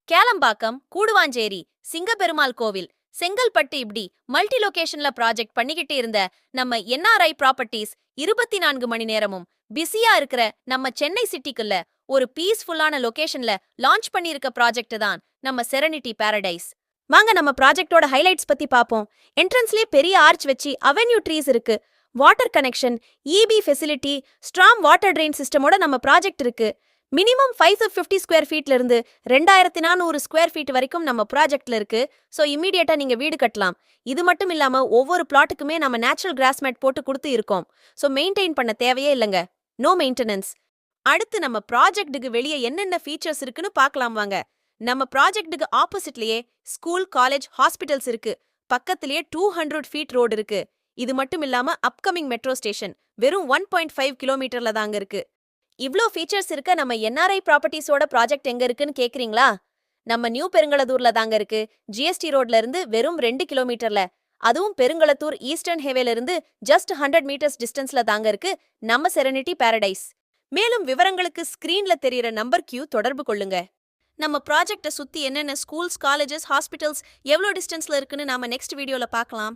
கேளம்பாக்கம், கூடுவாஞ்சேரி, சிங்கப்பெருமாள் கோவில், செங்கல்பட்டு இப்படி multi லொகேஷன்ல project பண்ணிக்கிட்டு இருந்த நம்ம என்ஆர்ஐ ப்ராப்பர்ட்டிஸ் 24 மணி நேரமும் பிஸியா இருக்கிற நம்ம சென்னை சிட்டிக்குள்ள ஒரு பீஸ்ஃபுல்லான லொகேஷன்ல லான்ச் பண்ணியிருக்க ப்ராஜெக்ட் தான் நம்ம செரனிட்டி பாரடைஸ். வாங்க நம்ம ப்ராஜெக்டோட ஹைலைட்ஸ் பத்தி பாப்போம். என்ட்ரன்ஸ்லயே பெரிய ஆர்ச் வச்சு அவென்யூ ட்ரீஸ் இருக்கு. Water connection, EB facility, strong water drain சிஸ்டமோட நம்ம ப்ராஜெக்ட் இருக்கு. மினிமம் 550 ஸ்கொயர் ஃபீட்ல இருந்து 2400 ஸ்கொயர் ஃபீட் வரைக்கும் நம்ம ப்ராஜெக்ட்ல இருக்கு. ஸோ இம்மீடியட்டா நீங்க வீடு கட்டலாம். இது மட்டும் இல்லாம ஒவ்வொரு பிளாட்டுக்குமே நம்ம நேச்சுரல் கிராஸ் மேட் போட்டு கொடுத்து இருக்கோம். ஸோ மெயின்டைன் பண்ண தேவையே இல்லைங்க. No maintenance. அடுத்து நம்ம ப்ராஜெக்ட்டுக்கு வெளியே என்னென்ன ஃபீச்சர்ஸ் இருக்குன்னு பார்க்கலாம் வாங்க. நம்ம ப்ராஜெக்ட்டுக்கு ஆப்போசிட்லயே ஸ்கூல், காலேஜ், ஹாஸ்பிட்டல்ஸ் இருக்கு. பக்கத்திலேயே 200 ஃபீட் ரோடு இருக்கு. இது மட்டும் இல்லாம அப்கமிங் மெட்ரோ ஸ்டேஷன் வெறும் 1.5 கிலோமீட்டர்ல தாங்க இருக்கு. இவ்ளோ ஃபீச்சர்ஸ் இருக்க நம்ம என்ஆர்ஐ ப்ராப்பர்ட்டிஸோட ப்ராஜெக்ட் எங்க இருக்குன்னு கேக்குறீங்களா? நம்ம நியூ பெருங்களத்தூர்ல தாங்க இருக்கு. ஜிஎஸ்டி ரோட்ல இருந்து வெறும் 2 கிலோமீட்டர்ல. அதுவும் பெருங்களத்தூர் ஈஸ்டர்ன் ஹேவேல இருந்து ஜஸ்ட் 100 மீட்டர்ஸ் டிஸ்டன்ஸ்ல தாங்க இருக்கு நம்ம செரனிட்டி பாரடைஸ். மேலும் விவரங்களுக்கு ஸ்கிரீன்ல தெரியற நம்பர் கியூ தொடர்பு கொள்ளுங்க. நம்ம ப்ராஜெக்ட சுத்தி என்னென்ன ஸ்கூல்ஸ், காலேஜஸ், ஹாஸ்பிட்டல்ஸ் எவ்வளோ டிஸ்டன்ஸ்ல இருக்குன்னு நாம நெக்ஸ்ட் வீடியோல பார்க்கலாம்.